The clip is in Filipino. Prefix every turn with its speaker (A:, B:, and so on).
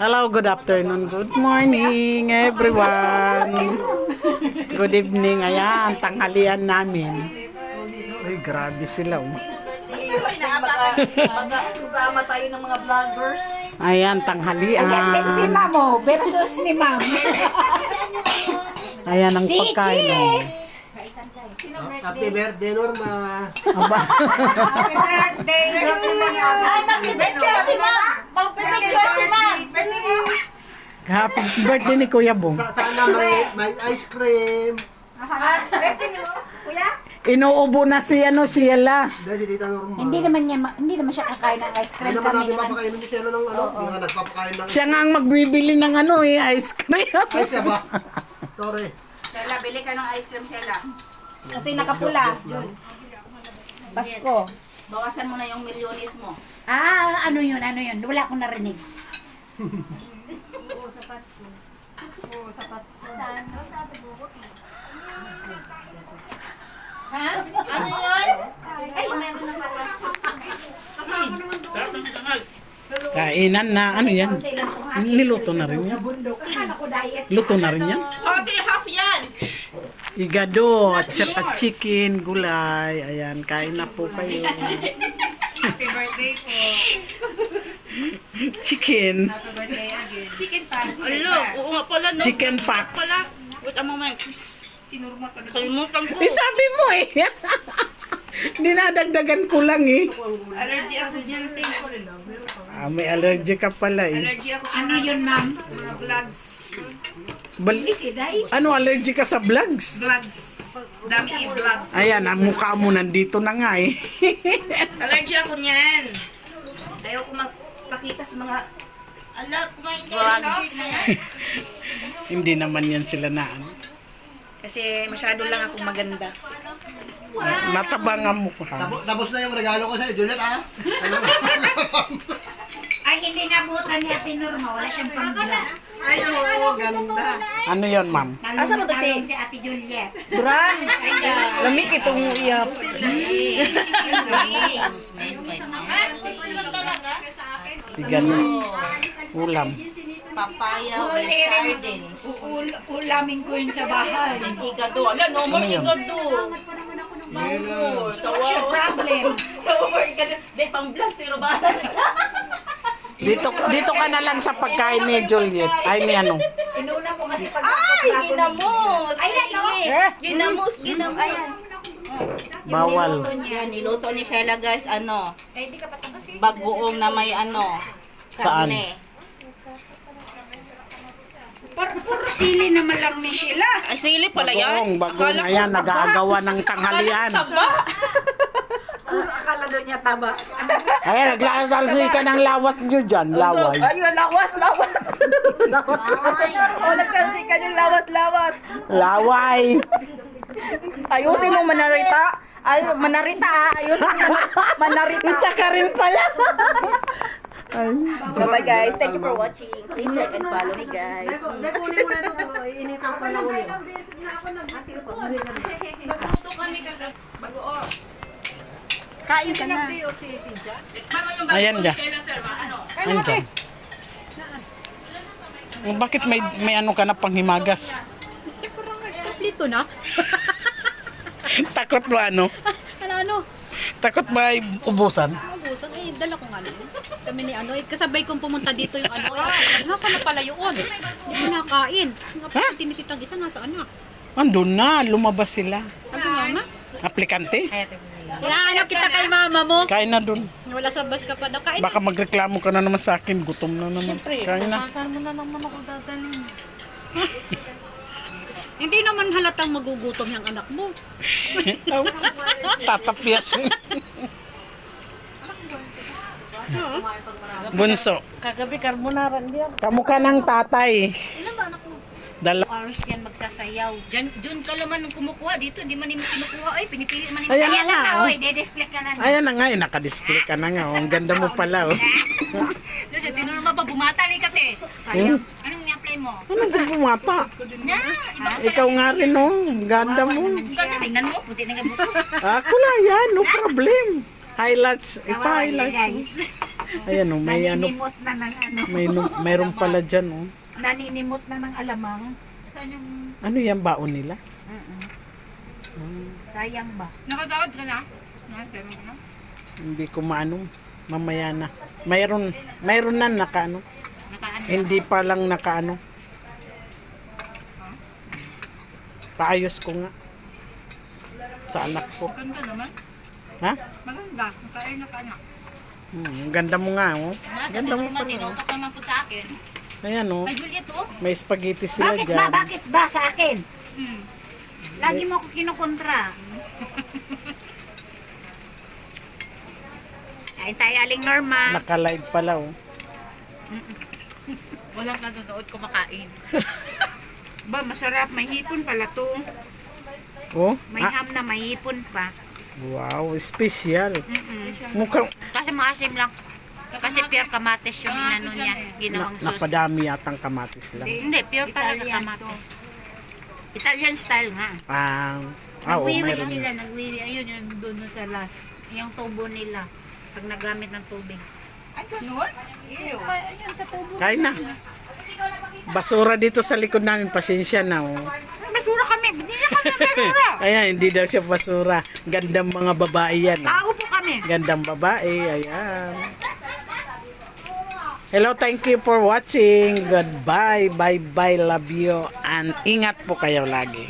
A: Hello, good afternoon, good morning, everyone. Good evening, ayan, tanghalian namin. Ay, grabe sila.
B: Kasama tayo ng mga vloggers.
A: Ayan, tanghalian.
C: Ayan din si Mamo versus ni Ma'am.
A: Ayan ang
C: Si
A: pagkain.
C: Cheese!
D: Happy birthday, Norma.
A: Aba.
C: Happy birthday! Ay, mag-picture si Ma'am! Mag-picture si Ma'am!
A: Happy birthday ni Kuya Bong.
D: Sana may ice cream.
A: Inuubo na si Sheila.
D: Dahil si Tita Norma.
C: Hindi naman siya kakain ng ice
D: Hindi
C: cream
D: naman
C: kami
D: natin
C: naman.
D: papakainin ni Sheila ng ano. Hindi nga nagpapakain ng
A: Siya nga ang magbibili ng ice cream.
D: Ay, siya ba? Sorry.
B: Sheila, bili ka ng ice cream, Sheila.
C: Kasi nakapula. Pasko.
B: Bawasan mo na yung milyones mo.
C: Ah, ano yun? Wala akong narinig. Ha? Ano yun? Ay, meron na pala.
A: Kainan na, ano yan? Niluto na rin yan. Luto na rin yan.
B: Okay, half yan!
A: Igado at saka chicken, gulay. Ayan, kain na po kayo.
B: Happy birthday po.
A: Chicken.
B: Chicken pan. Alo, oo nga pala, no?
A: Chicken pox.
B: Wait a moment. Sinurma ka na. Kalimutan ko.
A: Sabi mo eh. Dinadagdagan ko lang eh.
B: Allergy ako dyan, ting.
A: May allergy ka pala eh.
B: Allergy ako sa
C: Ano yun, Ma'am?
B: mga vlogs.
A: Ano allergy ka sa vlogs?
B: Vlogs. Dami i-vlogs.
A: Ayan, ang mukha mo nandito na nga eh.
B: Allergy ako niyan. Ayaw ko magpakita sa mga vlogs.
A: Hindi naman yan sila na ano.
B: Kasi masyado lang akong maganda.
A: Natabang ang mukha.
D: Tapos na yung regalo ko sa'yo, Juliet, ha?
C: Ay, hindi nabutan ni Ate Norma. Wala siyang pang-vlog.
B: Ay, oo, ganda.
A: Ano yon, ma'am?
C: Asa mo kasi? Si Ate Juliet.
B: Duran! Lamig itong iyap.
A: Igano. Ulam.
B: Papaya with sardines.
C: Ulamin ko yun sa bahay.
B: Igado. Ala, no more igado.
C: What's your problem?
B: No more igado. Di, pang-vlog si Robana.
A: Dito ka na lang sa pagkain ni Juliet. Ay, ni ano.
C: Inuuna ko kasi pag
B: Ay, ginamos!
C: Ayan, no?
B: Ginamos, ginamos.
A: Bawal.
B: Niluto ni Sheila, guys, ano,
C: Eh, di ka pa tapos eh.
B: bagoong na may ano.
A: Saan?
B: karne.
C: Puro sili naman lang ni Sheila.
B: Ay, sili pala yan.
A: Bagong, ayan, nag-aagawa ng tanghalian.
C: Akala doon niya taba.
A: Ayan, naglasalsi ka ng lawas nyo dyan. Laway.
B: Ayun, lawas. O, nagkansi ka yung lawas.
A: Laway.
B: Ayusin mo, manarita. Ay, manarita ayusin mo. Manarita.
A: Isa ka rin pala. Ay.
B: Bye-bye, guys. Thank you for watching. Please like and follow me, guys. Kain ka na.
A: Ayan dyan. Andyan. Bakit may ano ka na panghimagas?
E: Dito na.
A: Takot ba ano?
E: Ano?
A: Takot ba ay ubusan?
E: Ubusan. Eh, dala ko nga ano. Kami ni ano. Kasabay kong pumunta dito yung ano. Nasaan na pala yun? Hindi ko nakain. Nga tinititag isa nasa anak.
A: Andun na, lumabas sila.
E: Ano nga nga?
A: Aplikante?
E: Ano kita kay mama mo?
A: Kain na dun.
E: Wala sa bus ka pa daw. Kain
A: Baka magreklamo ka na naman sa akin. Gutom na naman. Kain na.
E: Saan mo na naman ako dadalhin? Hindi naman halatang magugutom yung anak mo.
A: Tatapyasin. Bunso.
E: Kagabi carbonara diyan.
A: Kamukha ng tatay. Dala.
E: Orange yan magsasayaw. Diyan ka naman nung kumukuha dito. Di man mo kinukuha. Ay, pinipili man
A: Ayan
C: Ayan
A: na nga.
C: na,
A: Oh.
C: oy. De-display ka na.
A: Ayan na nga. Naka-display ka na nga. Oh. Ang ganda mo pala. Oh.
E: Kasi tinurma pa bumata rin kate. Sayang. Anong i-apply mo?
A: Ano ba bumata?
E: Na,
A: Ikaw nga rin, oh. Ang ganda mo.
E: ganda tingnan mo. Puti na nga buko.
A: Ako lang yan. No problem. Highlights.
C: Kawawa siya,
A: Ipa-highlights.
C: guys.
A: Ayan oh, may ano,
C: Naninimot na ng ano.
A: mayroon pala dyan oh.
C: Naninimot na ng alamang.
A: Ano yan baon nila?
C: Sayang ba?
E: Nakatawad ka na? Nakatawad ka na?
A: Hindi ko maano. Mamaya na. Mayroon na nakaano.
E: Nakaano?
A: Hindi pa lang nakaano. Paayos ko nga. Sa anak ko.
E: Maganda naman.
A: Ha?
E: Maganda. Nakain na ka na.
A: Ang ganda mo nga oh.
E: Nasa
A: Ganda mo
E: naman,
A: pala.
E: tinutok naman po sa akin.
A: Ayan oh.
E: Ay, Juliet, oh.
A: May spaghetti sila
C: Bakit
A: dyan.
C: ba? Bakit ba sa akin?
E: Mm.
C: Lagi mo ako kinukontra. Kain tayo, Aling Norma.
A: Naka-live pala oh.
E: Walang nanonood kumakain.
C: Ba, masarap. May hipon pala to.
A: Oh?
C: May ham na may hipon pa.
A: Wow, special. Mukhang
C: Kasi maasim lang. Kasi pure kamatis yung inano niya. Ginawang sauce.
A: napadami yatang kamatis lang.
C: Hindi, pure talaga kamatis. Italian style nga.
A: Oo,
C: Nagwiwi
A: meron.
C: sila, nagwiwi. Ayun yung doon sa last. Yung tubo nila. Pag nagamit ng tubig. Ayun sa tubo.
A: Kain na. Basura dito sa likod namin, pasensya na oh.
C: Basura kami. Hindi na kami basura.
A: Ayan, hindi daw siya basura. Gandang mga babae yan.
C: Tao po kami.
A: Gandang babae, ayan. Hello, thank you for watching. Goodbye, bye-bye, love you. And ingat po kayo lagi.